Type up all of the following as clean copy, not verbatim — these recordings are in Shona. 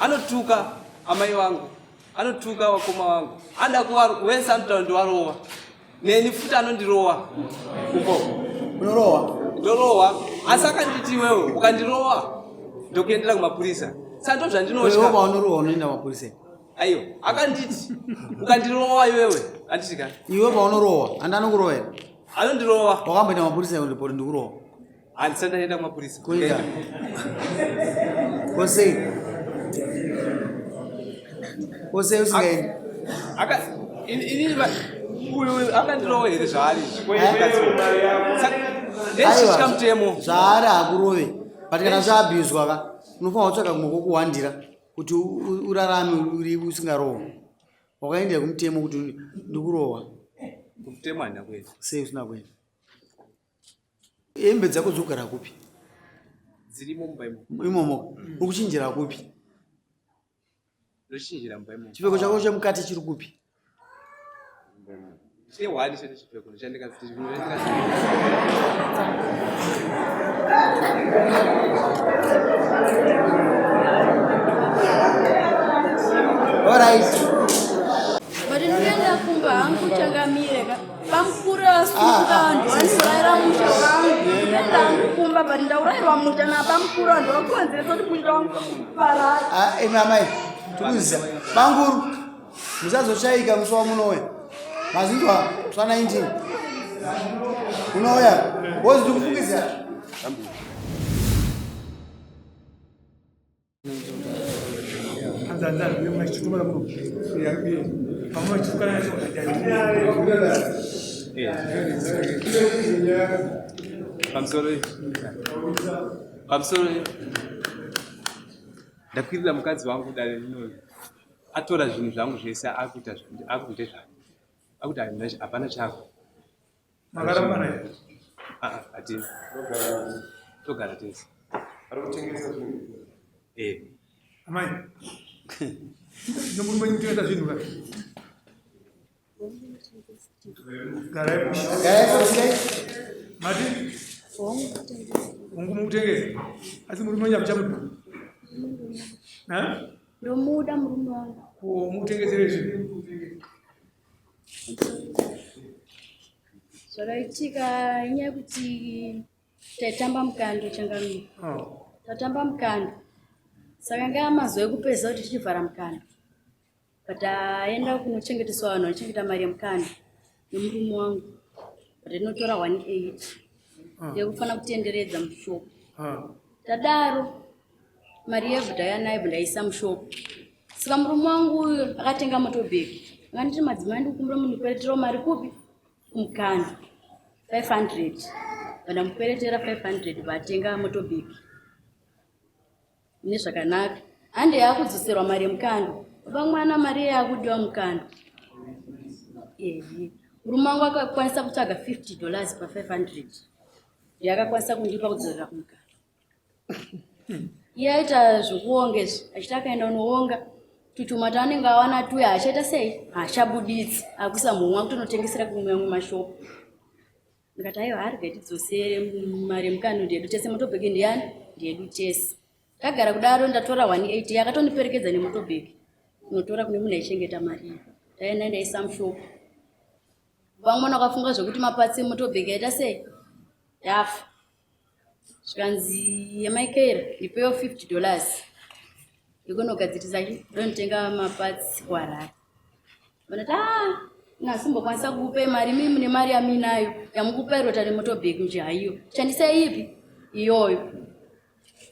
anotuka amai wangu, anotuka wakoma wangu, anda kuwesa anotaura ndiwarowa, neni futi anondirowa uko. Unorowa? Ndorowa, asi akanditi iwewe ukandirowa ndokuendera kumapurisa. Sando zvandinotya. Wewe paunorowa unoenda kumapurisa. Aiyo, akanditi ukandirowa iwewe andisika. Iwe paunorowa andanokurowa ere? Anondirowa. Wakamboenda kumapurisa ndipo ndikurowa. Andisanda ndaenda kumapurisa. Kuenda. Kose usingaenda. Ini uyu akandirowa ere zvaari. Aiwa, zvaari hakurove. But kana zvaabhiyuzwa ka, unofanira kutsvaka kumwe kokuwandira kuti urarame uri usingarowa. Wakaendera kumutemo kuti ndikurowa. Kumutemo handina kuenda. Sei usina kuenda? Hembe dzako dzogara kupi? Dzirimo mumba imomo. Uri kuchinjira kupi? Ndochinjira mumba imomo. Chipfeko chako chemukati chiri kupi? Wani chete chipfeko ndochandika kuti alright. But ndinoenda kumba hangu changamire ka pamkura vantu vanoraira musha wangu ndinoenda hangu kumba but ndaurairwa musha napamkura ndokonzeresa kuti musha wangu parara. Mamai tikuziza banguru musazoshaika musi wamunoya mazindwa zva 19 unoya wozi tikufungisa pamusoro ndakwirira mukadzi wangu dare rino atora zvinhu zvangu zvese akuita zvake akuti hapana chako hatini togara tese amai nomurume mutoenda zvinhu ka garai mati ungumutengesa asi murume nyamuchamuda ndomuda murume wangu mukutengesere zvinhu zvakaitika inyaya yekuti taitamba mukando changamira tatamba mukando saka ngaa mazuva ekupedza kuti tichivhara mukando but aenda kunochengeteswa vanhu vanochengeta mari yemukando nemurume wangu but inotora 180 yekufanira kutenderedza mushopu tadaro mari yevhudha yanaibva ndaisa mushopu saka murume wangu uyu akatenga motobheki akanditi madzimai ndikukumbira mundikwereterawo mari kupi kumukando 500 vandamukweretera 500 vatenga motobheki ine zvakanaka hande yaakudzoserwa mari yemukando vamwana mari yaakudiwa mukando murume wangu akakwanisa kutsvaga $50 pa 500 yaakakwanisa kundipa kudzorera kumukando iye aita zvokuonga izvi achiti akaenda unoonga tutuma taanenge awana tuya achaita sei haachabuditsi akuisa mumwe kutonotengesera kumwe mashopu ndikati aiwa arega tidzosere mari yemukando ndedu tese motobheki ndiyani ndedu tese tagara kudaro ndatora 180 yakatondiperekedza nemotobheki unotora kune munhu aichengeta mari taenda ndaisa mushopu vamwe vakafunga zvokuti mapatsi emotobheki aita sei yafa zvikanzi yemaikera ndipewo $50 ikunogadzirisa ndonitenga mapatsi kuharare vanati nasimbokwanisa kukupe mari mimi mune mari yaminayo yamukupairota nemotobheki nje haiyo shandisai ipi iyoyo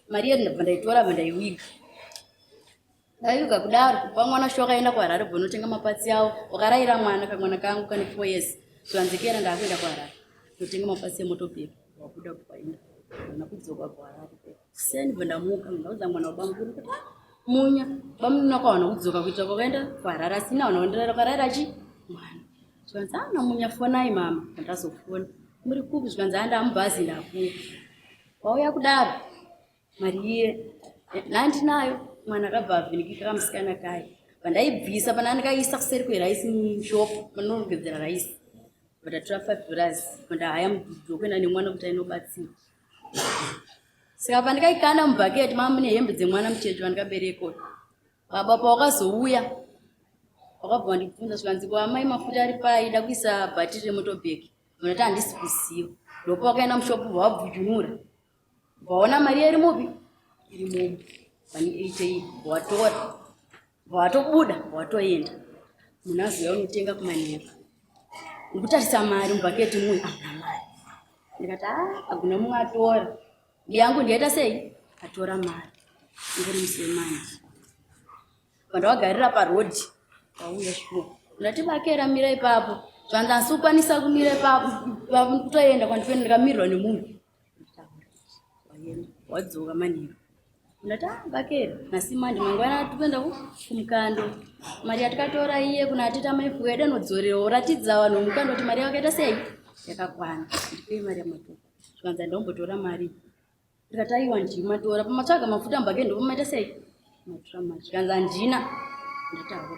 mari yedu ndabva ndaitora bva ndaiwiga ndaiwiga kudaro pamwana sho akaenda kuharare bva notenga mapatsi yawo wakarayira mwana kamwana kangu kane 4 years zvanzikera ndaakuenda kuharare ndotenga mapatsi emotobheki wakuda kwaenda nakudzoka kuharare seni bva ndamuka ndauza mwana wabanguru kuti munya bamunakawana kudzoka kuita kwakaenda kuharare asina wana wandirara karayira chi mwana zvanzi namunya fonai mama ndazofona muri kupi zvanzi andamubhazi ndakupa wauya kudaro mari iye nandinayo mwana akabva avhinikika kamusikana kaye pandaibvisa pana ndikaisa kuseri kweraisi mushopu panonogedzera raisi vatatora $5 pandahaya mudhudhu kuenda nemwana kuti ainobatsira saka pandikaikanda mubhaketi mama mune hembe dzemwana muchecho wandikaberekwa baba pawakazouya wakabva ndibvunza zvikanzi kwamai mafuta ari paida kuisa bhatiri remotobheki vanoti handisi kuziva ndopa wakaenda mushopu wabvujunura vaona mari iri mupi iri mupi pani 88 watora watobuda watoenda munhu aziva unotenga kumanheru ndikutarisa mari mubhaketi mumwe hamuna mari ndikati aguna mumwe atora ndiyangu ndiyaita sei atora mari ngori musemani pandawagarira parodhi wauya shuwa ndati bakera mira ipapo zvanzi asi ukwanisa kumira ipapo kutoenda kwandifeni ndikamirirwa nemunhu wadzoka manheru ndati bakera nasimandi mangwana tikuenda kumukando mari yatikatora iye kuna atita maifuka edu anodzorera oratidza vanhu mukando kuti mari yakaita sei yakakwana ndipei mari yamatoka zvikanzi ndombotora mari ndikati aiwa ndimatora pamatsvaga mafuta mubhaketi ndopamaita sei matora mari zvikanzi handina ndataura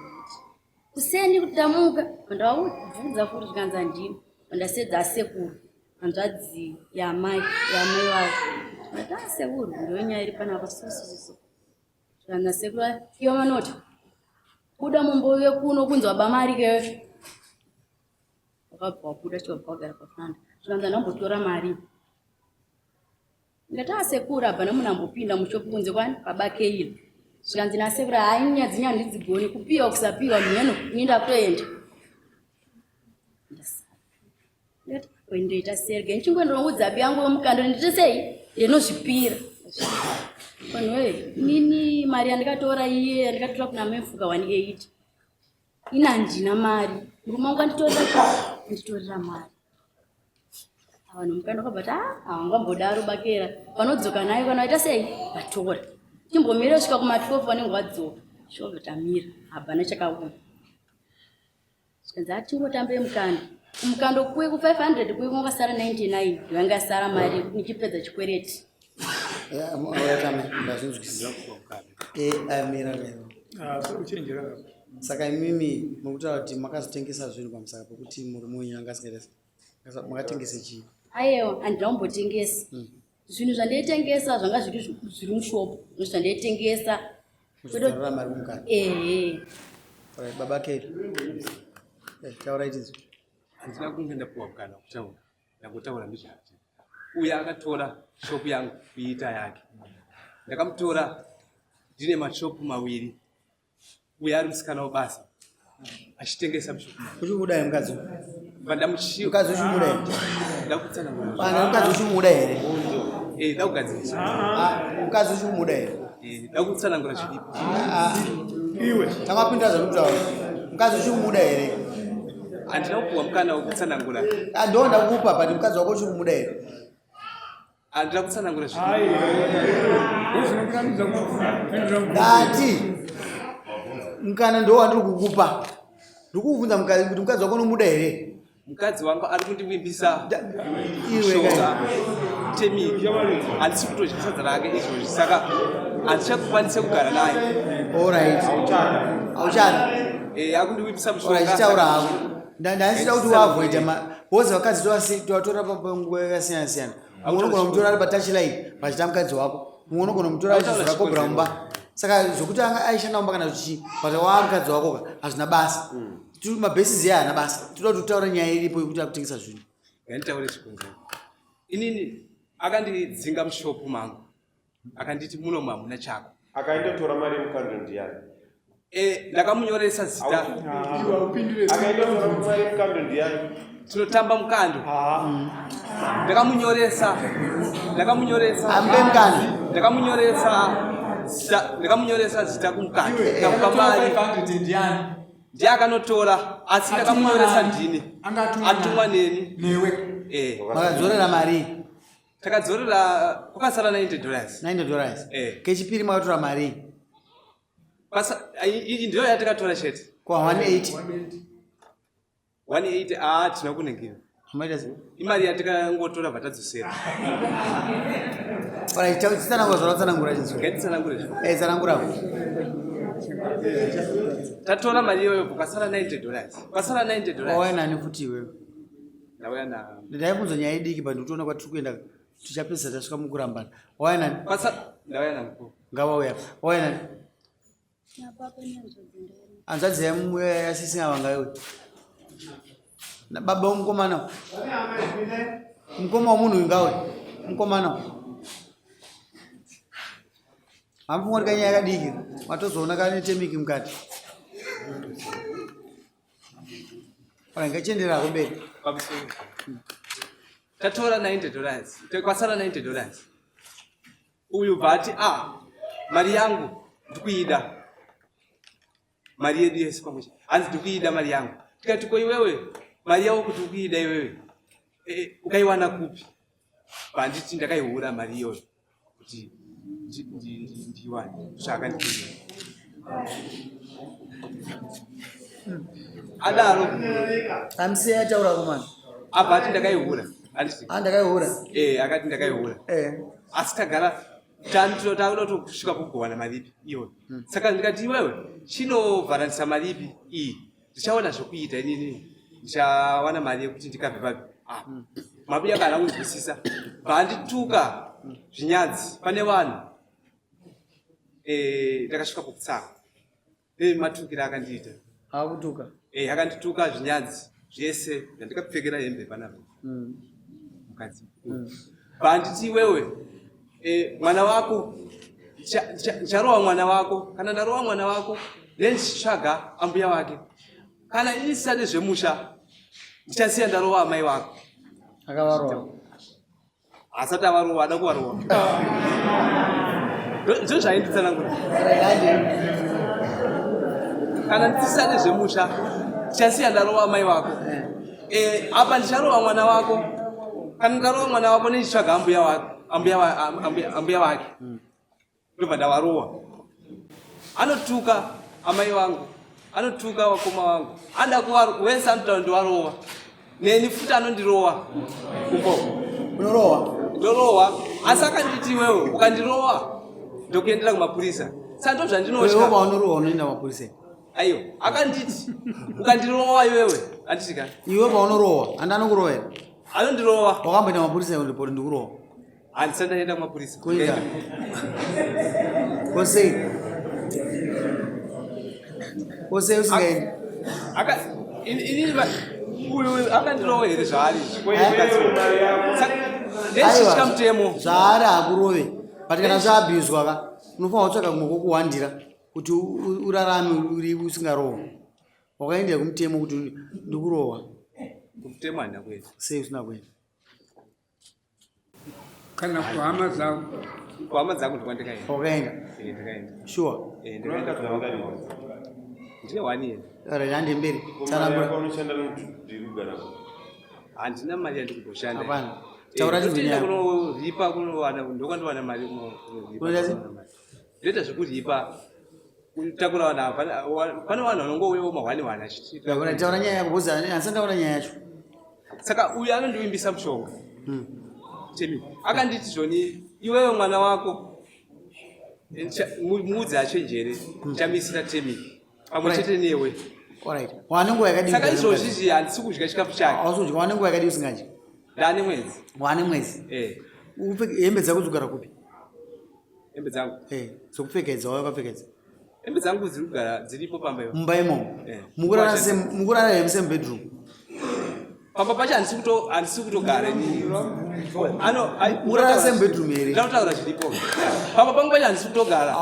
kusendi kutamuka pandavabvunza futi zvikanzi handina pandasedza asekuru hanzvadzi yamai vavo ndati sekuru ndoinyaya iri panapa sosiso zvikanzi asekuru ivo vanoti buda mumbove kuno kunzi waba mari keyo wakabva wabuda chobva wagara pafranda zvikanzi andambotora mari ndati asekuru abva nemunhu ambopinda mushopu kunze kwani pabakeilo zvikanzi nasekuru hainya dzinya ndidzigoni kupiwa kusapiwa mheno kuinda kutoenda ndati ndoita serge nichingondonoudza biyangu yomukando nditi sei ndinozvipira vanhuwe nini mari yandikatora iye yandikatora kuna mefuka 180 ina handina mari murume wangu anditorera mari vanhu mukando kabati havangambodaro bakera vanodzoka nayo kana vaita sei vatora timbomira kusvika kuma12 vanenge vadzoka shobva tamira habhana chakauya zvikanzi atingotambe mukando kuwe ku500 kuwe kwakasara 99 ndivanga asara mari nichipedza chikwereti saka imimi mukutaura kuti makazotengesa zvinhu pamusaka pokuti murume wenyu angasingaita makatengese chii aiwa handina kumbotengesa zvinhu zvandaitengesa zvanga zviri mushopu zvandaitengesa kuzotarira mari kumukanda baba keri taura itizo handina kunge ndapuwa mukana kutaura ndangotaura ndizvati uya akatora shopu yangu kuiita yake ndakamutora ndine mashopu mawiri uya ari musikana webasa achitengesa mushopu uchimudai mukadzi mukadzi uchimudai ndakutsanangura mukadzi uchimuda here ndakugadzirisa mukadzi uchimuda here ndakutsanangura zvidipo iwe takapinda zvakutaura mukadzi uchimuda here handina kupuwa mukana wekutsanangura ndo ndakupa but mukadzi wako uchimuda here handina kutsanangura ndati mukana ndo wandiri kukupa ndikuvunza kuti mukadzi wako unomuda here mukadzi wangu ari kundivimbisa iwe temiki handisi kutodya sadza rake izvozvi saka handichakukwanise kugara naye alright auchada akundivimbisa chitaura hako ndandisida kuti uavoida bhozi vakadzi tovatora panguva yakasiyana siyana mumwe unogona kumutora ari patachline pachita mukadzi wako mumwe unogona kumutora achizvakobhura mumba saka zvokuti anga aishanda mumba kana zvichii but waa mukadzi wako hazvina basa mabhesizi aya haana basa toda kuti utaura nyaya iripo yekuti akutengesa zvinhu nganditaure chikonzero inini akandidzinga mushopu mangu akanditi muno hamuna chako akaendotora mari mukando ndiyani ndakamunyoresa zita akaendotora mari mukando ndiyani tinotamba mukando ndakamunyoresa ambe mukando ndakamunyoresa zita kumukando ndakupa mari ndiye akanotora asi ndakamunyoresa ndini atumwa neni newe makadzorera mari takadzorera kwakasara $90 kechipiri makatora mari iyi ndiyo yatakatora chete kwa 180 tina kunengera amaita imari yatikangotora bvatadzosera tsanangura zvaratsanangura tsanangura tatora mari iyoyo kwakasara $90 wawainani futi iwewe ndauya na ndaibvunza nyaya idiki pa ndikutoona kwatiri kuenda tichapedzisa tasvika mukurambana wawainani ndauya na mukuru ngavauya wawainani hanzvadzi yasisina vanga iwe baba mukomana mukoma wamunhu ingawe mukomana hampumwari kanyaya yakadiki matozoona kanetemiki mukati ngachienderera kumberi tatora $90 kwasara $90 uyu bhati mari yangu ndikuida mari yedu yese pamweche hanzi ndikuida mari yangu tikati ko iwewe mari yako kuti ukuida iwewe ukaiwana kupi banditi ndakaihura mari iyoyo kuti ndiwane kusvaka ndikuida adaro amisiya ataura kumana abhati ndakaihura ndakaihura akati ndakaihura asi tagara takuda kusvika kugowana maripi iyoyo saka ndikati iwewe chinovharanisa maripi iyi ndichaona zvokuita inini ndichawana mari yekuti ndikabve papi mabuya kana kunzwisisa bandituka zvinyanzi pane vanhu ndakasvika pokutsaka matukira akandiita akutuka akandituka zvinyanzi zvese ndandikapfekera hembe panapa mukadzi banditi iwewe mwana wako ndicharowa mwana wako kana ndarowa mwana wako nenditsvaga ambuya wake kana isisati zvemusha ndichasiya ndarowa amai wako akavarowa asati avarowa ada kuvarowa ndo zvainditsanangura kana ndisisati zvemusha ndichasiya ndarowa amai wako apa ndicharowa mwana wako kana ndarowa mwana wako nenditsvaga ambuya wake ndobva ndavarowa anotuka amai vangu anotuka wakoma wangu anda wese anotaura ndivarowa neni futi anondirowa kumbo unorowa ndorowa asi akanditi iwewe ukandirowa ndokuendera kumapurisa saka ndo zvandinotya unorowa unoenda mapurisa aiyo akanditi ukandirowa iwewe anditika iwe paunorowa andanokurowa here anondirowa wakamboenda mapurisa ripoti ndikurowa handisandaenda kumapurisa kuita kosei usingaendi uyu akandirowa here zvaari ndezvichika mutemo zvaari hakurove but kana zvaabhiyuzwa ka unofanira kutsvaka kumwe kokuwandira kuti urarame uri usingarohwa wakaendera kumutemo kuti ndikurohwa kumutemo handina kuenda sei usina kuenda kana kuhama dzangu kuhama dzangu ndikwandikaenda wakaenda ndikaenda sure ndikaenda ndine 1 year randi mberi unoshanda ndirugara handina mari yandikutoshanda hapana taura chizvinyaya kunoripa kunowana ndokwandiwana mari ndoita zvekuripa kutakura vanhu pane vanhu vanongouyawo mahwani achitaura taura nyaya yako bhozi handisandaona nyaya yacho saka uyu anondivimbisa mushonga temi akanditi zvoni iwewe mwana wako muudzi achenjere ndichamisira temi pamwe chete newe wane nguva yakadii saka izvozvizvi handisi kudya chikafu chake ausudya wane nguva yakadii usingadyi ndane mwedzi wane mwedzi hembe dzako dzigara kupi hembe dzangu dzokupfekedza wakapfekedza hembe dzangu dziri kugara dziripo pamba ipo mumba imomo mukurara hembe semubedroom pamba pacho handisi kutogara mukurara semubedroom here ndinotaura zviripo pamba pangu pacho handisi kutogara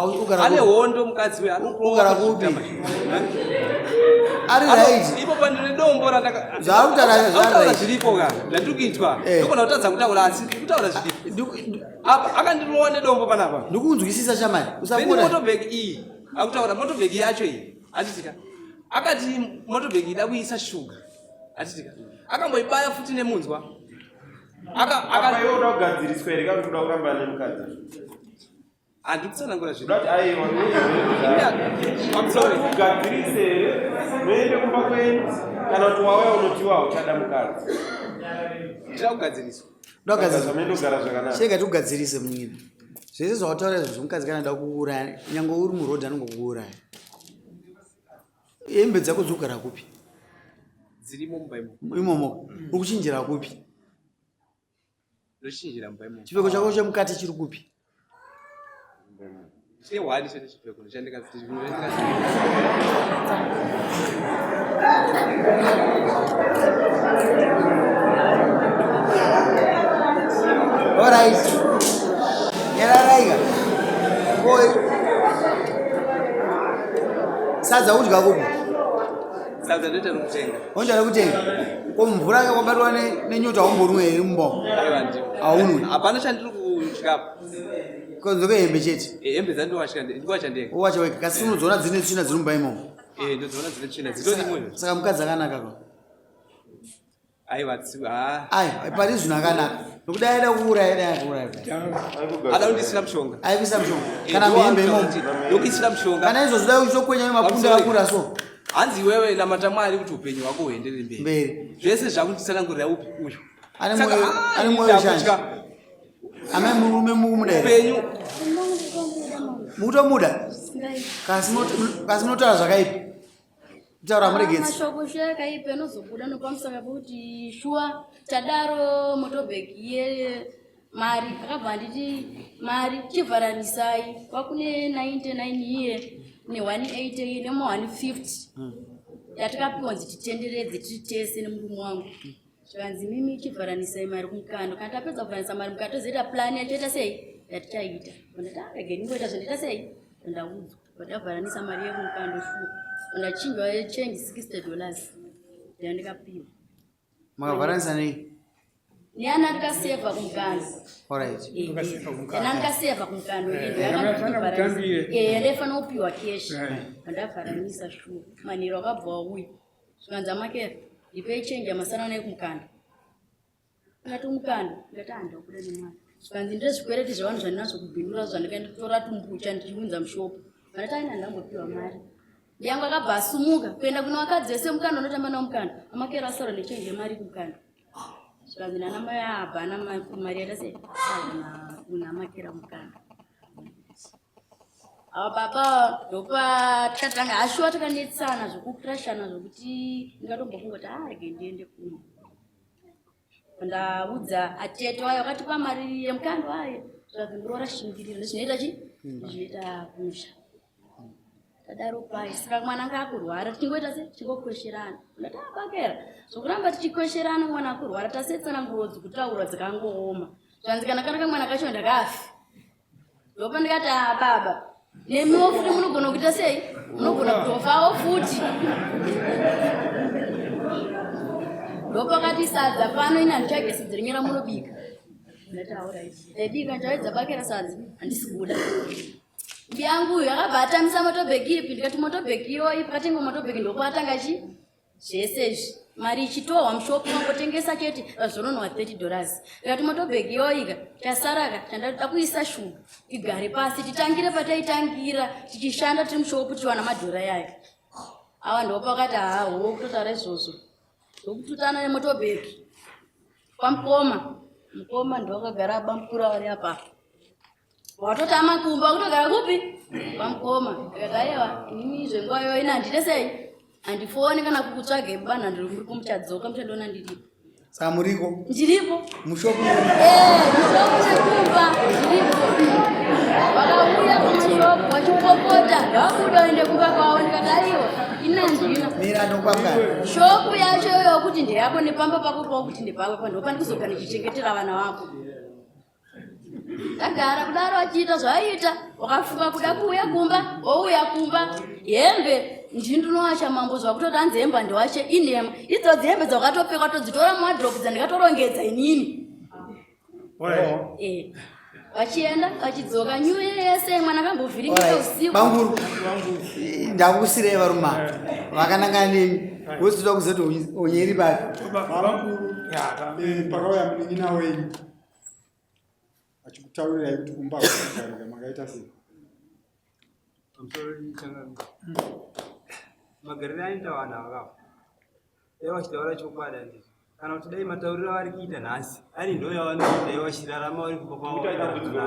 ane hondo mukadzi we ugara kupi ari right ipo pandine dombo zvakutaura zviripo ka ndandiri kuitwa ndogona kutadza kutaura asi kutaura zviripo apa akandirowa nedombo panapa ndikunzwisisa chamai usapota motobhegi iyi akutaura motobhegi yacho iyi atitika akati motobhegi ida kuisa shuga atitika akamboibaya futi nemunzwa akaiwoda kugadziriswa here kana kuda kuramba nemukadzi handikutsanangura ugadzirise here noende kumba kwenyu kana kuti wauya unotiwa uchada mukadzi ndira kugadziriswa amendogara zvakanaka shega tikugadzirise mwina zvese zvakataura izvo zvomukadzi kana da kuuraya nyange uri murodhi anongokuuraya hembe dzako dzokugara kupi dzirimo mumba imomo uri kuchinjira kupi ndochinjira mumba imomo chipfeko chako chemukati chiri kupi Che wali chete chipeko chandika Alright. Yararaiga. Boy. Sadza udya kupi? sadza ndoita nokutenga. Unjala kutenga. Ko mvura yakabatwa nenyota umbonwe iri mumbo. Aiwa ndipo. Aunwe. Hapana chandiri kushikapo. Konzoke hembe chete. Hembe dzandowashika ndikwacha Wacha weka kasi unodzona dzine tsvina dziri mumba imomo. ndodziona dzine tsvina dzitori mwoyo. Saka mukadzi akanaka ko. Aiwa tsiva. Ai, pari zvino akanaka. Nokuda aida kuuraya. Ada undisina mushonga. Aivisa mushonga. Kana hembe imomo. Nokisina mushonga. Kana izvo zvoda kuzokwenya nemapunda akura so. Hanzi wewe namata Mwari kuti upenyu hwako huendere mberi. Zvese zvakutsanangurira upi uyu. Ane mwoyo shanje. Ame murume mukumudaira. Upenyu. Mutomuda. Kasi munotaura zvakaipi. Taura muregedzi. Mashoko zvakaipi anozobuda nopamusaka kuti shuwa tadaro motobheki yemari akabva nditi mari chivharanisai kwakune 99 iye ne180 nemo150 yatakapiwa nzi titenderedze titese nemurume wangu zvanzi mimi chivharanisai mari kumukando kana tapedza kuvharanisa mari mukando tozoita plani yachoita sei yatichaita ndataregeni ngoita zvendaita sei ndaudzwa ndavharanisa mari yekumukando shuwa ndachinjwa change $60 ndandikapiwa Makavharanisa nei? Niana ndikaseva kumukando. Alright. Niana ndikaseva kumukando. Ndefana upiwa cash. Ndavharanisa shuwa. Maniro akabva uyu. Zvikanzi amakera ndipei change yamasana naye kumukando. Ndati umukando ndatanda kuda nemari. Zvikanzi ndezvikwereti zvavanhu zvandinazvo kubhindura zvandikaenda kutora tumbucha ndichiunza mushopu. Ndati aina ndangopiwa mari. Yangu akabva asumuka kuenda kuna vakadzi vese mukando unotamba nawo mukando. Amakera asaro nechange mari kumukando. Zvikanzi nana mai abhana mari yatase una makera mukando. Ava baba ndopa takatanga ashuwa takanetsana zvokukrashana zvokuti ndingatombofunga kuti arege ndiende kumwe. Ndaudza atete wayo akatipa mari yemukando ayo. Zvikanzi ndorashingirira zvinoita chi? Zvinoita kumusha. Tadaro pai saka mwana ngakurwara tingoita se tingokwesherana ndati abakera zokuramba tichikwesherana mwana akurwara tasetsana nguo dzikutaura dzikangooma zvanzi kana mwana kacho ndakafi ndopa ndikati baba nemiwo futi munogona kuita sei munogona kutofawo futi ndopa kati sadza pano ina ndichagesi dzirinyera munobika ndati alright ndabika ndaedza bakera sadza handisi kuda yangu yakabatamisa motobheki ipi ndikati motobheki iyoyi pakatenga motobheki ndokatanga chi zvese izvi mari ichitohwa mushopu mangotengesa chete zvononwa $30 ndikati motobheki iyoyika chasaraka chandada kuisa shuga igare pasi titangire pataitangira tichishanda tiri mushopu tiwana madhora yake ava ndopakati hawo kutotaura izvozvo ndokututana nemotobheki pamukoma ndokagara bamukura vari apa watotama kumba kutogara kupi pamukoma akataiwa inini zvenguva iyoyi nandite sei handifoni kana kukutsvage bana ndiri kumuchadzoka muchadona ndiripo saka muriko ndiripo mushopu mushopu nekumba ndiripo vakauya kumashopu vachipopota ndavakuda uende kumba kwavo ndikataiwa inandina mirandokwangana shopu yacho iyoyo kuti ndeyako nepamba pako pakuti ndepakwe pandopa ndikuzogara ndichengetera vana vako ndagara kudaro achiita zvaiita wakafunga kuda kuuya kumba wouya kumba hembe ndinowacha mambo zvakutoti hanzi hembe ndiwache inhema idzodzi hembe dzakatopfekwa todzitora muwadhiropu dzandikatorongedza inini vachienda vachidzoka nyuwe yese mwana akambovhiringika usiku banguru ndakusirei varuma vakanangana nemi woziva kuzoti onyeri bake pakauya munin'ina wenyu achikutaurirai kuti kumba kugarika makaita sei magariro anoita vanhu vakafa dai vachitaura chokwadi handizvo kana kuti dai matauriro avari kuita nhasi ari ndo yavanoita dai vachirarama vari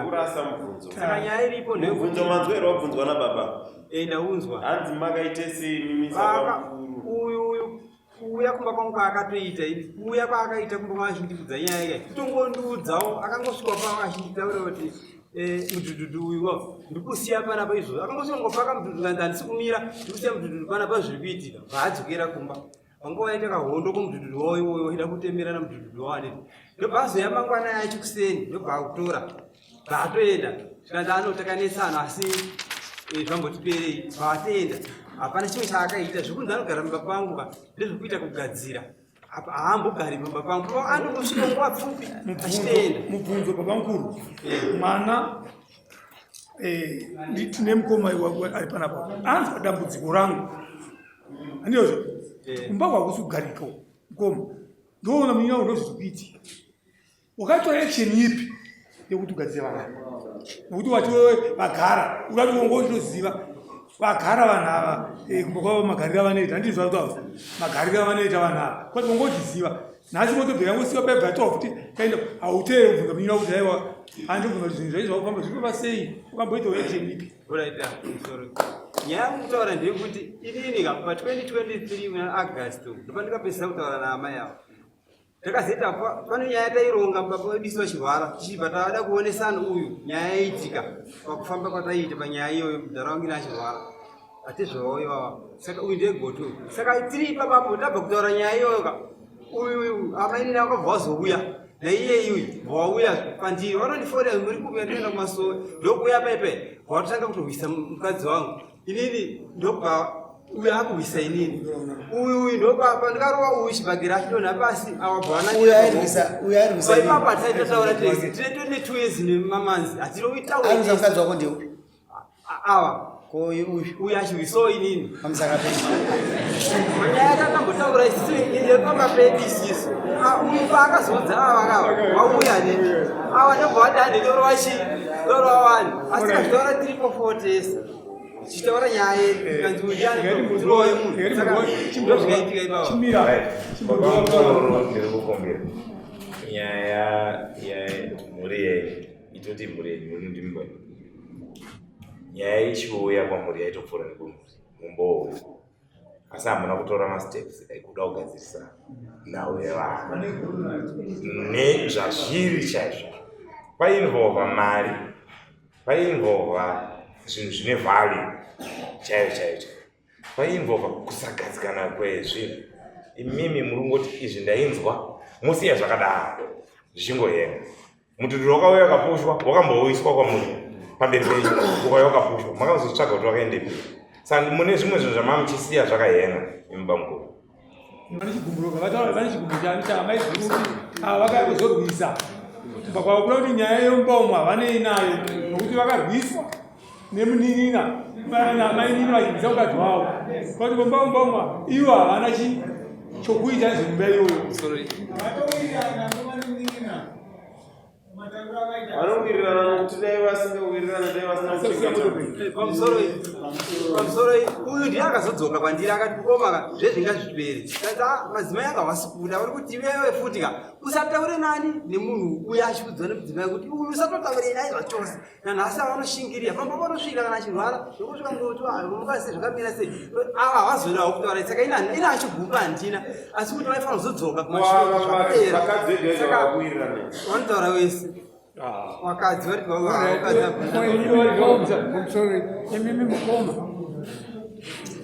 kurasa mubvunzo saka nyaya iripo mubvunzo manzwero wabvunzwa nababa ndaunzwa hanzi makaite sei mimisa uyu kuuya kumba kwangu kwaakatoita kuuya kwaakaita kumba kwaashindikidza nyaya yake kutongondiudzawo akangosvika pavo ashinditaura kuti mudhudhudhu uyu ndikusiya panapa izvozvo akangosongofaka mudhudhudhu handisi kumira ndikusiya mudhudhudhu panapa zviri kuitika vaadzokera kumba vanga vaita kahondo kumudhudhudhu wawo waida kutemerana mudhudhudhu wawaneti ndobva azoya mangwana yacho kuseni ndobva akutora vaatoenda zvikanzi anotakanetsana asi zvambotiperei vaatoenda hapana chimwe chaakaita zvokunzi anogara mumba pangu ka ndezvekuita kugadzira haambogari mumba pangu anongosvika nguva pfupi achitoenda mubvunzo babamukuru mwana tine mukoma ari panapa anzwa dambudziko rangu andiyozvo kumba kwakusi kugarika mukoma ndoona munyina wangu ndozvikuitika wakatora action ipi yekuti ugadzire vana nokuti wati wewe vagara ukati wongotoziva vagara vanhu ava kumba kwavo magariro avanoita handizva kuti magariro avanoita vanhu ava kwati wongotiziva nhasi motobhera ngosiva pebhatoa kuti kaenda hauteere kubvunza munyina kuti aiwa handibvunza kuti zvinhu zvaizva kufamba zvirikova sei ukamboitawo action ipi nyaya yekutaura ndeyekuti inini pa2023 muaugust ndopandikapedzisa kutaura naamai avo takazoita pane nyaya taironga baba wedu wachirwara tichibva tavada kuonesana uyu nyaya yaitika pakufamba kwataiita panyaya iyoyo mudhara ina achirwara hatizvowo ivava saka uyu ndegoto saka tiri ipapapo tabva kutaura nyaya iyoyo uyu amainini akabva wazouya naiye iyu wauya pandiri vanondifonera muri kuuya ndinoenda kumasoro ndokuuya pepe watotanga kutohwisa mukadzi wangu inini ndobva uyu akuhwisa inini uyu ndopapa ndikarova uyu chibhagiro achidonha pasi awabvanaipapo hataitataura tese tine 22 years nemamanzi hatinoitaura mukadzi wako ndeupi awa uyu achihwisawo inini manyaya takambotaura isipamapedisiso uyu paakazodza avakava wauya neni awa ndobva wati handidoro wani asi kazvitaura 3-4 tese tichitaura nyaya yedu kanzi uyandirowa yemunhu saka ndozvikaitika ipava ndiri kukombera nyaya mhuri yenyu itoti mhuri yenyu unondimba nyaya ichiuya kwamhuri yaitopfuura nekumhuri mumbouya asi hamuna kutora masteps ekuda kugadzirisa nhau yevanhu nezvazviri chaizvo painvolva mari painvolva zvinhu zvine value chaiyo painvolva kusagadzikana kwezvinhu imimi muri kungoti izvi ndainzwa musiya zvakadaro zvichingoyenga mudhudhuru wakauya wakapushwa wakamboiswa kwamuri pamberi penyu ukauya wakapushwa makazotsvaga kuti wakaendepi saka mune zvimwe zvinhu zvamamuchisiya zvakayenga imba mukuru vane chigumburoka vane chigumbu chani chamaizviri kuti ava vakazorwisa kubva kwavakuda kuti nyaya yemumbaumu havanei nayo nokuti vakarwiswa nemunin'ina mainini vachibvisa mukadzi wavo kuti mumbaumbaumu ivo havana chokuita nezvimumba iyoyo vanowirirana nokuti dai vasingawirirana dai vasina pamusoro uyu ndiye akazodzoka kwandiri akati koma zvezvingazviperi kaa madzimai anga vasikuda vari kuti iwewe futi ka usataure nani nemunhu uya achikudzwa nemudzimai kuti uyu usatotaure naye zvachose nanhasi avanoshingirira pamba panosvika kana achirwara nokusvika mungoti mukasi zvakamira sei ava havazodawo kutaura saka ina achigumba handina asi kuti vaifanira kuzodzoka kumashoera vanotaura wese wakadzi vari emimi mukoma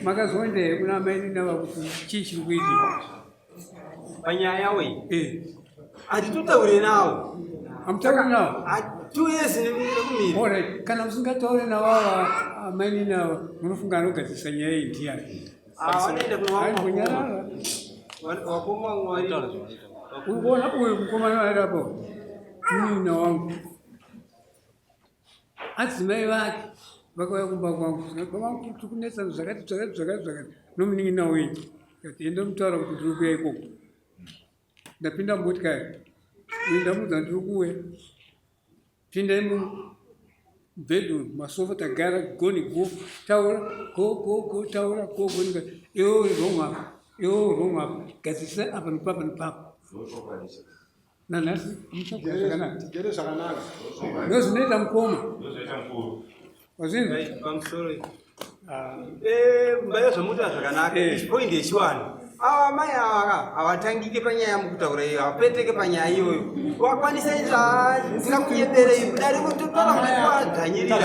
makazonde kuna maini nava kuti chii chiri kuitika panyaya yawo iyi hatitotaure nawo hamutauri nawo 2 years nekumira kana musingataure navava maini nava munofunga anogadzisa nyaya iyi ndiyani vanoenda kuona uyu mukomana wairapo munina wangu adzimai vake vakauya kumba kwangu tikunetsana zvakati nomunin'ina wenyu kati enda mutaura kuti ndiri kuya ikoko ndapinda mumotikari ndamudza ndiri kuwe pindai mubhedroom masofa tagara goni go taura go taura go iwo wrong apa gadzirisa apa nepapa nepapa nanhasi tigere zvakanaka ndozvinoita mukoma wazvinzi pamusoro mbayo zvamuta zvakanaka point yechiwani awa mai awa awatangike panyaya mukutaura iyo apeteke panyaya iyoyo wakwanisa izva dzikakuenderei kudari kutotora kuwadhanyirira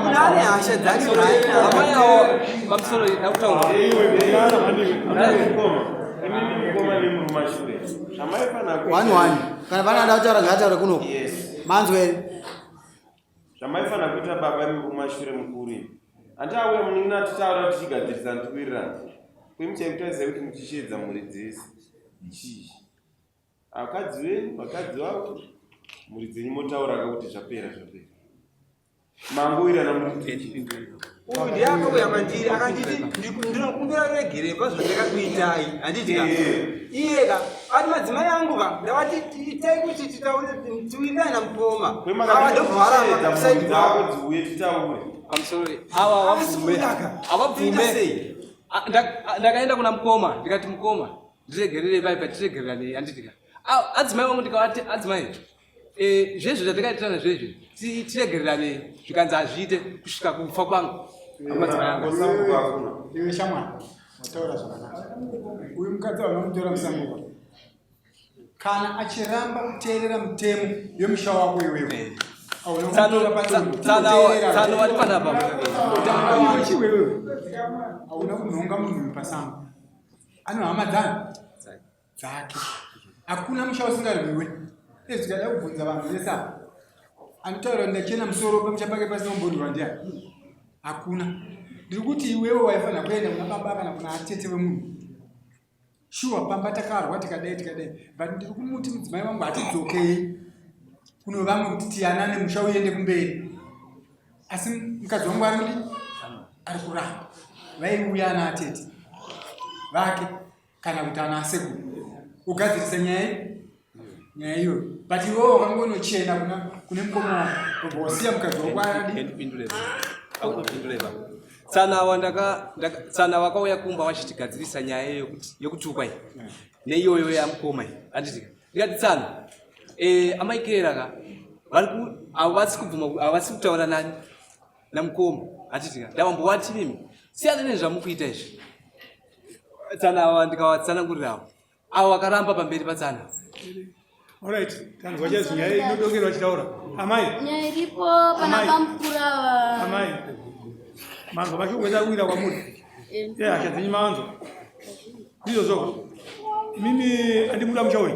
kunane hasha dzake amai awo pamusoro yakutaura wani kana vanada kutaura ngataura kunoko manzweri zvamaifana kuita baba mumashure mukuru andauya muningina titaura tichigadzirisa ndikuwirirana kwemuchai kutaisa kuti muchishedza mhuri dzese chii akadzi venyu vakadzi vavo mhuri dzenyu motaura kuti zvapera mangowirirana muri uyu ndiakauya mandiri akanditi ndinokumbira regere pazvandakakuitai handitika iyeka ati madzimai angu ka ndavati itai kuti tiwirirane namukoma ava ndobvaramakusaidako dziuye titaure pamusoro awa avabvume ndakaenda kuna mukoma ndikati mukoma ndiregerere paipa tiregererane handitika adzimai vangu ndikavati adzimai zvezvo zvatakaitana zvezvo tiregererane zvikanzi hazviite kusvika kufa kwangu iwe shamwana wataura zvakanaka uyu mukadzi vanomutora musango kana achiramba kuteerera mitemo yemusha wako iwewe tsano wari panapa hauna kunhonga munhu pasango ano hama dzake hakuna musha usingarwiwe izvi tikada kubvunza vanhu vese ava anotaura ndachena musoro pamusha pake pasinombodurwa ndiani hakuna ndiri kuti iwewe waifanira kuenda kuna baba kana kuna atete wemunhu shuwa pamba takarwa tikadai but ndiri kumuti mudzimai vangu hatidzokei kuno vamwe kuti tiyanane musha uende kumberi asi mukadzi wangu ari kuramba vaiuya ana atete vake kana kuti ana asekuru ugadzirisa nyaya iyoyo but iwewe wakangonochena kune mukoma wako wasiya mukadzi wangu tsana wakauya kumba wachitigadzirisa nyaya yokutukwa iyi neiyoyo yamukoma iyi handitika ndikati tsana amaikera ka havasi kutaura nani namukoma handitika ndavambowati mimi siyana nezvamukuita izvi tsana ava ndikawatsanangurirawo avo vakaramba pamberi patsana Alright, tanzwa jesu nyaya inodongerwa chitaura. Amai. Nyaya iripo pana pamukura ava. Amai. Manzo vachikweza kuira kwa muri. Achadzinyi manzo. Ndizo zoko. Mimi andimuda mushauri.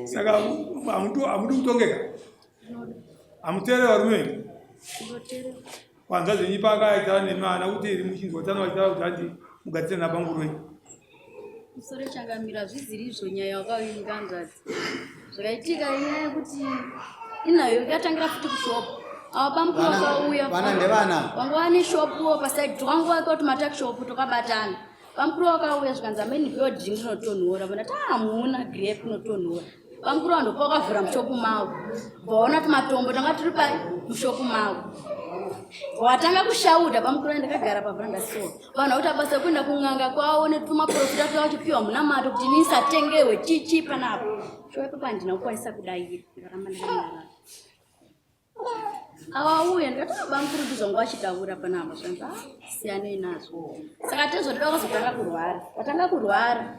Saka amudu kutongeka. Amutere varume. Kwanza zinyi pakaita nemana kuti iri muchinzwa tsano vachitaura kuti andi mugatisana napangurwe. Musore changamira zvizirizvo nyaya wakainganzvadzi zvakaitika inyaya yekuti inayo yakatangira futi kushopu ava pamukuru wakauya wanga vane shopuwo pasaidi twangu wake kuti matakishopu tokabatana pamukuru wakauya zvikanzi ameni vyodhi ndinotonhora vanati hamuna grape inotonhora pamukuru vandopa wakavhura mushopu mavo vaona kuti matombo tanga tiri pai mushopu mavo watanga kushaudha pamukuru ndakagara pavhanda store vanhu vakuti abasa kuenda kung'anga kwavo netumaprofita tavachipiwa muna mato kuti nisatengewe chichi panapo shoepo pandina kukwanisa kudayira ndaramba ndakanara avauya ndikati pamukuru ndizvangu vachitaura panapa zvanzi siyanei nazvo saka tezvotoda kuzotanga kurwara watanga kurwara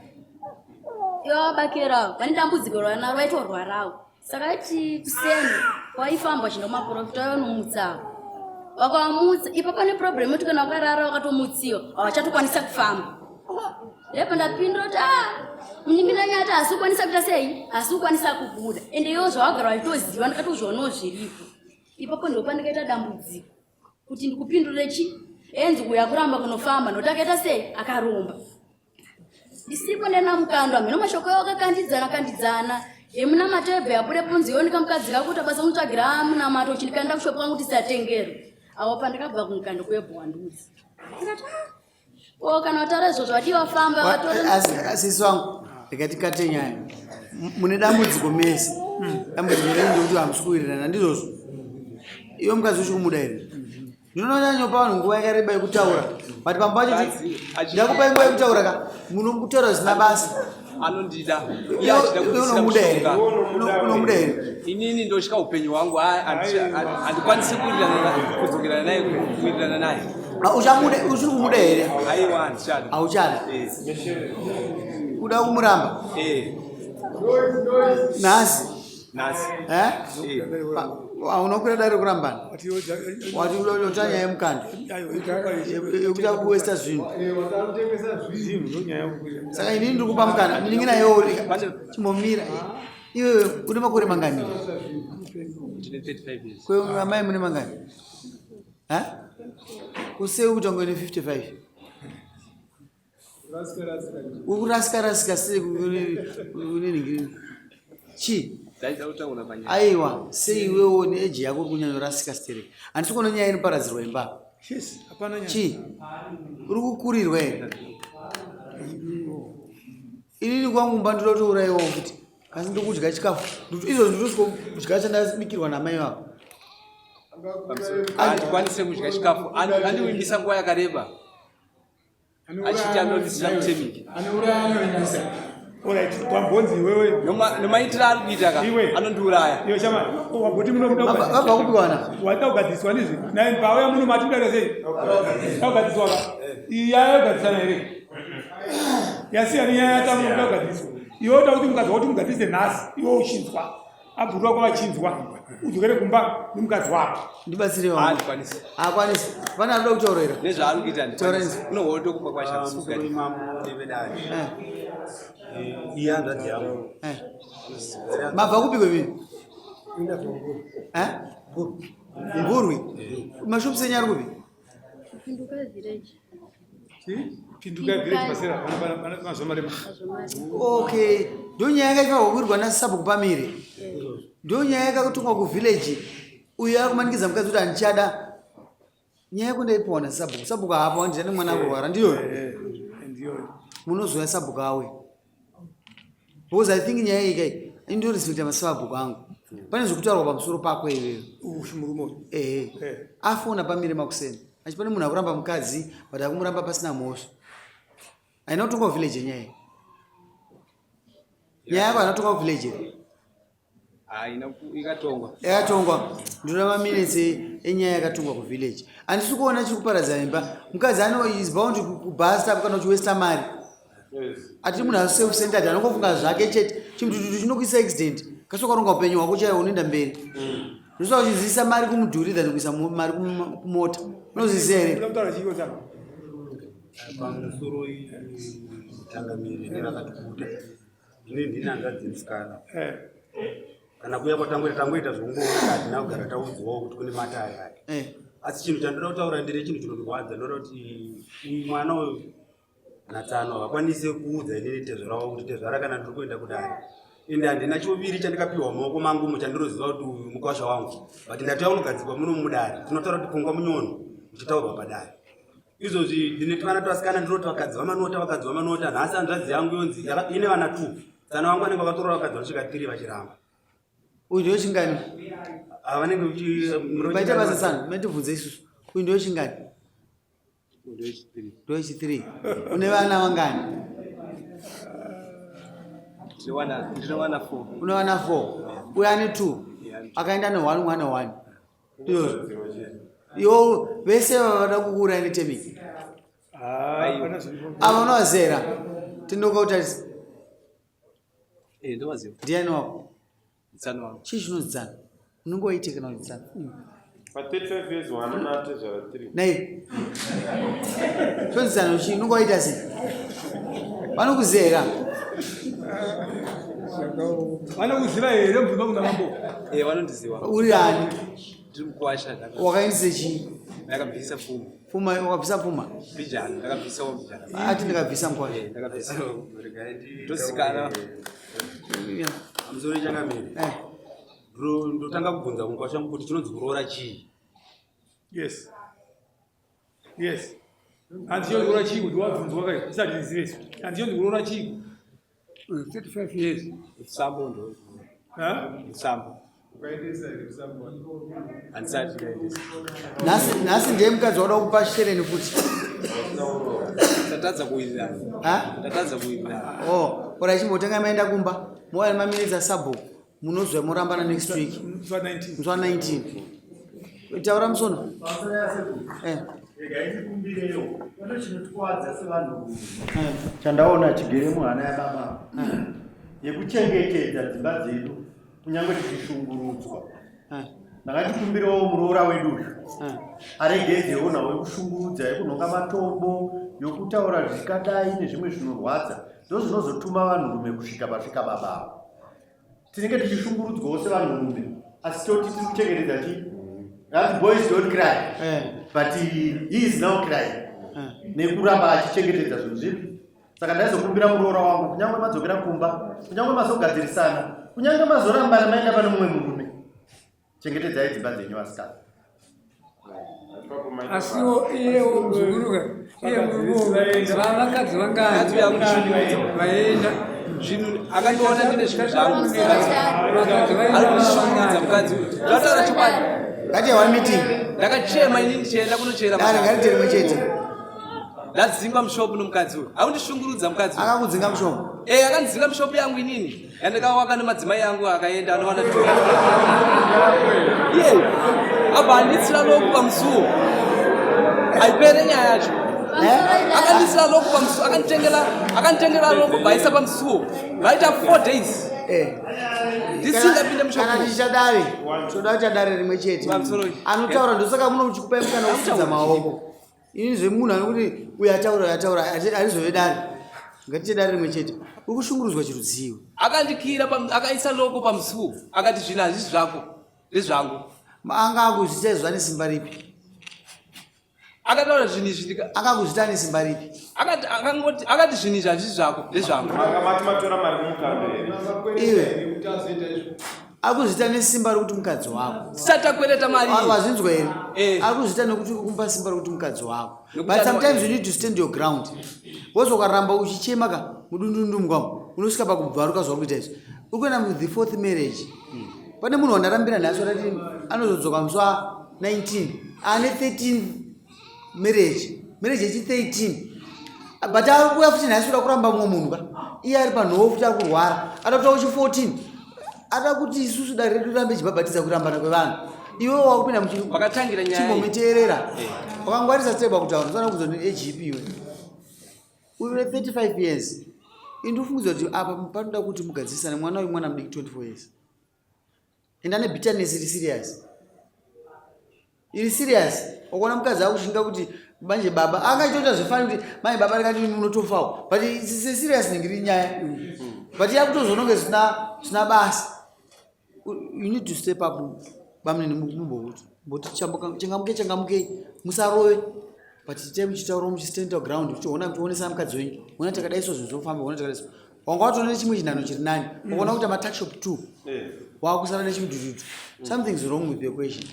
ivo vabakerawo vane dambudziko ravanaro vaitorwarawo saka iti kuseni waifamba vachinda kumaprofita vaivanomutsawo wakawamutsa ipo pane problem yekuti kana wakarara wakatomutsiwa hawachatokwanisa kufamba lepo ndapindura kuti muningira nyaya ati hasi kukwanisa kuita sei hasi kukwanisa kubuda ende iwo zvawagara vachitoziva ndakatozvionawo zviripo ipapo ndipo pandikaita dambudziko kuti ndikupindure chi enzi kuya kuramba kunofamba nokuti akaita sei akaromba ndisipo ndena mukandwa mhino mashoko yawo akakandidzana emuna matebhe apurepo nzionika mukadzi kakuti abasa kutsvagira muna mato uchindikaenda kushopo kangu kuti satengero awo pandakabva kumukando kwebhwandudzi kana wataura izvo zvati wafamba asisi wangu ndikatikate nyaya mune dambudziko mese dambudziko rende kuti hamusi kuwirirana ndizvozvo iwe mukadzi uchi kumuda here ndinonyanyopa vanhu nguva yakareba yekutaura but pamba pacho ndakupai nguva yekutaura ka munokutaura zvisina basa anondida unomuda here inini ndosvika upenyu hwangu handikwanisi kuwirirana naye Uchiri kumuda here? Aiwa ndichada. Auchada? Kuda kumuramba? Nhasi? Unokwira dare kurambana? Wati utanya yemukanda? Yekuta kuwesta zvinhu? Saka inini ndiri kupa mukana, ndiningina iwo chimbomira. Iwe une makore mangani? Ndine 35 years. Kwe amai mune mangani? Kuseu kutongo ine 55. Urasika sei kunini chi? Aiwa, sei iwewo neeji yako uri kunyanya rasika stere. Handisi kuona nyaya inoparadzirwa imba. Chi? Uri kukurirwa here? Inini kwangu mba ndinotouraiwawo kuti kasi ndokudya chikafu. Izvo ndinodya chandabikirwa namai vako. Andikwanise kudya chikafu. Andiwimbisa nguva yakareba. Achiti anondisira kutemiki. Nomaitira ari kuita ka anondiuraya. Vabva kupiwana? Wataugadziriswa ndizvi. Naye pauya muno matindaira sei? Taugadziriswa ka. Iyi yaya yogadzisana here. Yasiyana nyaya yataugadziriswa. Iwe utakuti mukadzi wauti mugadzise nhasi, iwe uchinzwa. Abvurwa kwavachinzwa. Udzokere kumba nomukadzi wako. Ndibatsire vangu. Handikwanisi. Hakwanisi. Vana anoda kutaurira. Nezvaari kuita handikwanisi. Unohoto kupa kwashakusukari. Iye hanzvadzi yangu. Mabva kupi kwemini? Mburwi? Mashopisa ari kupi? Pinduka village. Pinduka village pasera mazomarema. Okay. Ndo nyaya yakaitwa kuwirwa naSabhuku Pamire. Ndo nyaya yakatungwa kuvillage. Uyo akumanikidza mukadzi kuti handichada. Nyaya yako ndaipiwa naSabhuku. Sabhuku haapo handitani mwana kurwara ndiyo. Munozoya Sabhuku awe. Because I think nyaya ikai ndo respect maSabhuku angu. Pane zvokutaurwa pamusoro pako iwewe. Murumo. Afona Pamire makuseni. Achipane munhu akuramba mukadzi but akumuramba pasina mhosva. Haina kutonga village nyaya. Nyaya yako haina kutonga village. Haina ikatongwa. Yakatongwa. Ndinoda maminutes enyaya yakatongwa kuvillage. Handisi kuona chiri kuparadza imba. Mukadzi is bound kubus stop kana kuchiwesta mari. Ati munhu aself centered anongofunga zvake chete. Chimututu chinokuisa accident. Kasokaronga upenyu hwako chaiwo unoenda mberi. Ndosaka uchizisa mari kumudhuri than kuisa mari kumota. Unozviziva here? Pamusoro Tangamire nerakatukuta. Ndine hanzvadzi musikana. Kana kuya kwatangoita zvongoona hatina kugara taudzwawo kuti kune matare ake. Asi chinhu chandoda kutaura ndire chinhu chinondirwadza. Ndinoda kuti mwana uyu Natsano hakwanise kuudza inini tezvarawo kuti tezvara kana ndiri kuenda kudare. Ende handina chiviri chandikapiwa mumaoko mangu muchandinoziva kuti uyu mukwasha wangu. But ndati unogadzikwa muno mudare. Tinotaura kuti pfungwa munyono uchitaurwa padare. Izvozvi ndine tuvana twasikana ndinoti vakadzi vamanota nhasi hanzvadzi yangu yonzi ine vana 2. Tsana wangu vanenge vakatorora vakadzi vanosvika 3 vachiramba. Uyu ndio chingani? Vanenge vaita basa sana, metibvunze isusu. Uyu ndio chingani? Ndio chitiri. Une vana vangani? Ndine vana 4. Une vana 4. Uyu ane 2. Akaenda ne1 mwana 1. Ndiyo. Yo vese vada kukura ine temiki. Ava unovazera. Tindokautasi. Ndovaziva. Ndiani wako? Mutsana wangu. Chii chinozidzana? Unongoite kana uchidzana? Pa 35 years wana tezvara 3. Nei. Chinozidzana chii? Unongoita sei? Vanokuzera. Vanokuziva here mvuma kuna mambo? Vanondiziva. Uri ani? Ndiri mukwasha. Wakaindise chii? Ndakabvisa pfuma. Pfuma, wakabvisa pfuma? Mbijana, ndakabvisawo mbijana. Ati ndakabvisa mkwasha. Ndakabvisa. Ndosikana. Pamusoro Changamire. Ndotanga kubvunza mukwasha kuti chinonzi kuroora chii? Yes. Handisi kuroora chii kuti wabvunzwa kai? Isati ndizive. Handisi kuroora chii? 35 years. Sambo ndo. Sambo. Handisati ndaendesa. Nhasi ndiye mukadzi wada kupa shereni futi. Ndatadza kuwirirana. Ndatadza kuwirirana. Ora chimbotenga maenda kumba. Moya maminutes aSabhuku. Munozwa morambana next week. Mzwa 19. Mzwa 19. Taura musono. chandaona chigere muhana yababa yekuchengetedza dzimba dzedu kunyange tichishungurudzwa. Ndakatikumbirawo muroora wedu aregezewo nawo yekushungurudza, yekunhonga matombo, yokutaura zvikadai nezvimwe zvinorwadza, ndo zvinozotuma vanhurume kusvika pasvika baba. Tinenge tichishungurudzwawo sevanhurume, asi toti tiri kuchengetedza chii? That boys don't cry, but he is now crying. Nekuramba achichengetedza zvinhu zvipi. Saka ndaizokumbira muroora wangu, kunyange madzokera kumba, kunyange mazogadzirisana, kunyange mazorambana maenda pane mumwe murume, chengetedzai dzimba dzenyu vasikana. Asiwo iye uzuguruka iye vakadzi vangati vaenda zvinhu akandiona ndine zvinhu zvangu arikushungudza mukadzi zvataura chokwadi. Ngati one meeting. Ndakachema inini ndichienda kunochera. Ngati rimwe chete. Ndadzinga mushopu nomukadzi uyu. Akundishungurudza mukadzi. Akakudzinga mushopu? Akandidzinga mushopu yangu inini. Yandakawaka nemadzimai yangu akaenda anowana iye abva anditsira loku pamusuwo. Haipere nyaya yacho. Akanditsira loku pamusuwo, akanditengera loku bhaisa pamusuwo. Vaita 4 days. Ndisingapinde mushopu. Kana tichadare, toda chadare rimwe chete. Anotaura ndosaka muno muchikupai mukana wekufudza maoko. Ini zvemunhu anokuti uyu ataura harizove dare. Ngatiche dare rimwe chete. Uri kushungurudzwa chirudzivo. Akandikira akaisa loko pamusuwo. Akati zvinhu hazvisi zvako, ndezvangu. Anga akuzvita izvo ane simba ripi? Akataura zvinhu izvi akakuzvita ane simba ripi? Akati zvinhu izvi hazvisi zvako, ndezvangu. Akamati matora mari kumukanda iwe akuzvita nesimba rokuti mukadzi wako sati akwereta mari wazvinzwa here akuzvita nekuti kumba simba rokuti mukadzi wako, but sometimes you need to stand your ground. Wozi ukaramba uchichema ka mudundundu mukamo unosvika pakubvaruka zvakuita izvi ukuenda the 4th marriage. Pane munhu wandarambira nhasi wakati anozodzoka musi wa19 ane 13 marriage yechi 13, but akuuya futi nhasi uda kuramba mumwe munhu ka iye ari panhoo futi ari kurwara adakuta uchi 14 ada kuti isusu dare redu rambe chibhabhatidza kurambana kwevanhu. Iwe wakupinda wakatangira nyaya chimbometeerera wakangwarisa teba kutaura unofanira kuzoti AGP iwe uri 35 years indofungudza kuti apa panoda kuti mugadzisane mwana uyu mwana mudiki 24 years and ane bitterness iri serious wakaona mukadzi akushinga kuti manje baba angachitoita zvifani kuti manje baba rikati unotofawo, but it's serious ningiri nyaya, but yakutozononge zvisina basa. You need to step up bamwe nemumbokuti mboti changamuke musarove, but time chitauro muchistand your ground uchiona kuti onesa mukadzi wenyu ona takadai so zvinhu zvofamba ona takadai so wanga watoona nechimwe chinhano chiri nani wakaona kuti amatakshop 2 wakusara nechimudududu. Something's wrong with the equation.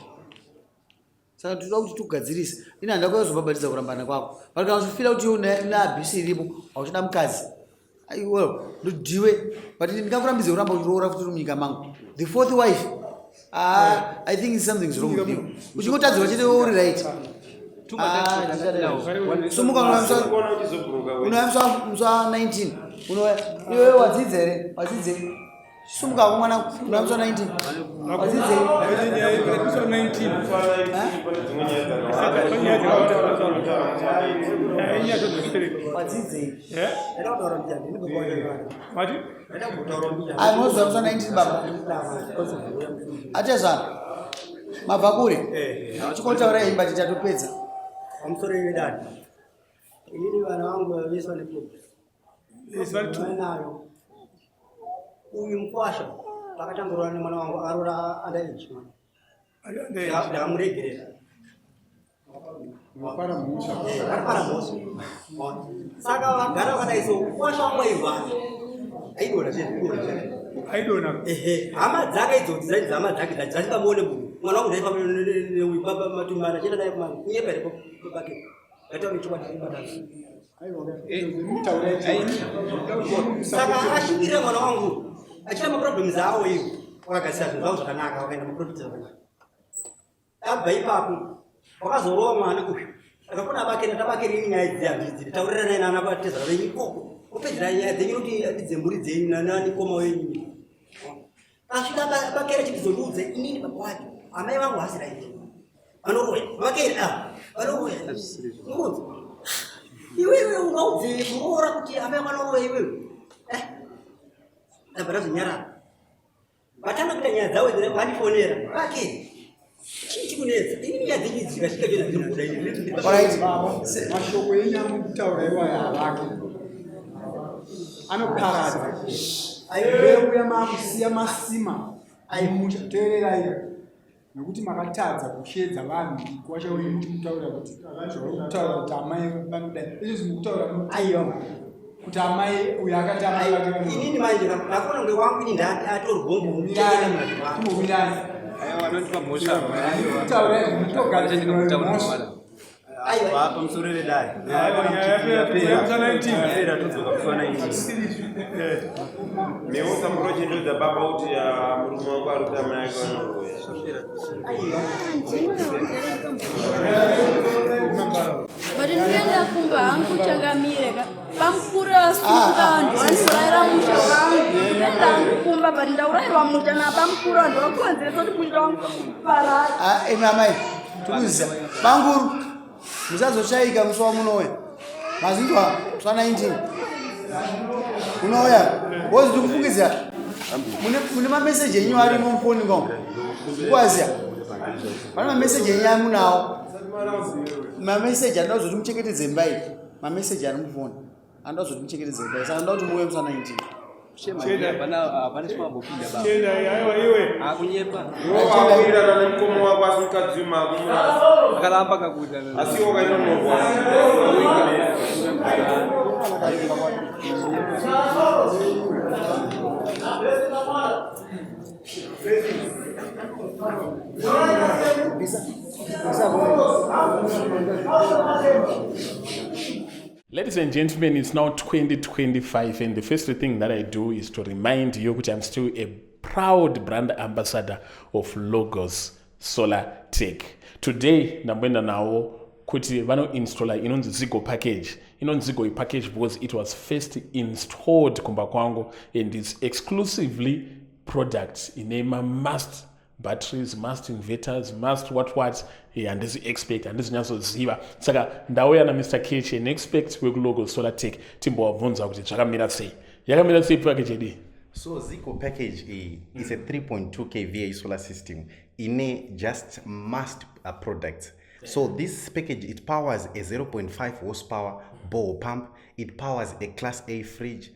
Saka toda kuti tikugadzirise ini handakauya kuzobhabhatidza kurambana kwako, but kana uchifila kuti una abuse iripo hauchida mukadzi well ndodiwe, but ndingakurambidze kuramba uchiroora futi munyika mangu. The 4th wife I think something's wrong with you. Uchingotadzirwa chete uri right. Sumuka unoya musi wa 19 iwe wadzidza here wadzidze sumuka kumwana unoya musi wa 19 wadzidze munozwa musi wa 19 baba atezana mabva kuri chikotaura imba titatopedza amusoro yedadi inini vana vangu vese vanepanayo uyu mukwasha takatangurwa nemwana wangu arora underage ndakamuregerera saka vagara vakadaiso mukwasha wangu airwara aidona hama dzake idzodzi dzaiti hama dzake dzatikamone munhu mwana wangu ndaifamba matumana chenda naye kumana kunyepa iripo bake saka ashingire mwana wangu achita maproblems awo iwo wakagadzira zvinhu zvavo zvakanaka wakaenda maprofits zvakanaka abva ipapo wakazorowa mwana uyu akakona bake natabake rini nyaya dzihandidziri taurira naye nana vatezara venyu ikoko upedzera nyaya dzenyu kuti handidze mburi dzenyu nanani koma wenyu asvika bakere chitizondiudze inini baba wacho amai vangu hasiraiti vanoroi vakeri vanouya iwewe ungaudze kuroora kuti amai vanouya iwewe dabva razonyarara vatanga kuita nyaya dzavo vandifonera vake chii chikunetsa ini nyaya dzenyu dzikasvika zvese dzinobuda ini mashoko enyu amukutaura iwayo havake anoparadza aiuya makusiya masima aimuteererai nekuti makatadza kushedza vanhu kwachauye muchimutaura kuti zvaurikutaura kuti amai vanodai izvo zimukutaura aiwa kuti amai uyo akati amai vake inini manje ndakona nge wangu ini ndatorugombo timomirani vanondipa mhosva kutaura mutogaza ndinokutaura aiwa pamusoro redai yapera todzoka kufana izvi meosa murochenjedza baba kuti murume wangu ari kuti amai ake vanouya but ndinoenda kumba hangu changamire pamukura suka vanhu vandoraira musha wangu ndenda hangu kumba but ndaurayirwa musha napamukura vanhu vakonzeresa kuti musha wangu parara imi amai tikuziza banguru musazoshayika musi wamunouya mazinzwa musi wa19 unouya wozi tikufungidza mune mameseji enyu arimo mufoni ngoma kwaziya pane mameseji enyu amunawo mameseji anoda kuzoti muchengetedze imba iyi mameseji ari mufoni anoda kuzoti muchengetedze imba iyi saka ndoda kuti muuye musi wa19 akunyepawawirana nemukomo wako asi mukadzima akaramba kakuita asiwo kainonohwa Ladies and gentlemen, it's now 2025 and the first thing that I do is to remind you that I'm still a proud brand ambassador of Logos Solar Tech. Today, ndamboenda nawo kuti vanoinstalla inonzi Zigo package. Inonzi Zigo package because it was first installed kumba kwangu and it's exclusively products inema must batteries, must inverters, must what handisi expect handisi nyatsoziva saka ndauya naMr Kechi an expert wekulogos solar tech timbovabvunza kuti zvakamira sei yakamira sei package yedu. So Zico package is a 3.2 kVA solar system in a just must products. So this package, it powers a 0.5 horsepower bore pump, it powers a class A fridge,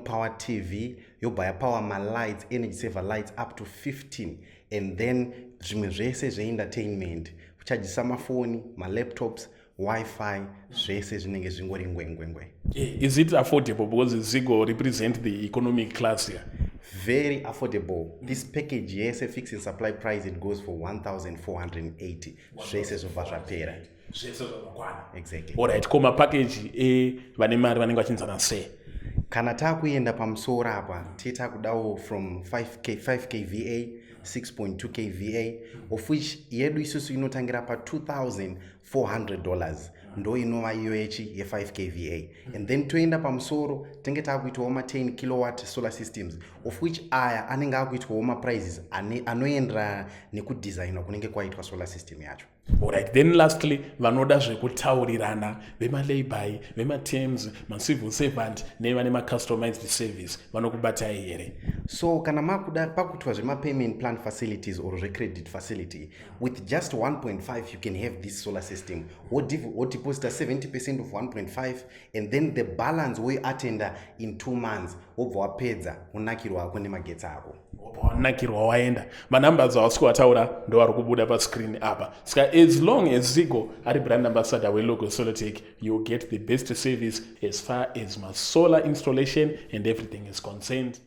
power TV, you buy a power my lights, energy saver lights up to 15, and then zvese entertainment, charge some phone, my laptops, Wi-Fi, zvese zvinenge zvingori ngwengwengwe. Is it affordable because Zigo represent the economic class here? Very affordable. This package, yes, a fixed supply price, it goes for 1,480. Zvese zvapera. Exactly. Alright, koma package vane mari vanenge vachinzana sei? Kana takuenda pamusoro apa titakudawo from 5 kVA 6.2 kVA of which yedu isusu inotangira pa $2,400 ndo inova iyo ye 5 kVA and then toenda pamusoro tenge takuitawo ma 10 kilowatt solar systems of which aya anenge akuitwawo ma prices anoendera nekudesignwa kunenge kwaitwa solar system yacho. Alright, then lastly vanoda zvekutaurirana vema-layby, vema-terms, ma-civil servant nevane ma-customized service vanokubatai here? So kana makuda pakutwa zvema-payment plan facilities or credit facility with just 1.5 you can have this solar system what deposit 70% of 1.5 and then the balance we attend in 2 months wobva wapedza unakirwa ako nemagetsi ako wanakirwa waenda manumbers awasiko wataura ndo ari kubuda pascreen apa saka as long as Zigo ari brand ambassador weLogos Solar Tech you get the best service as far as my solar installation and everything is concerned.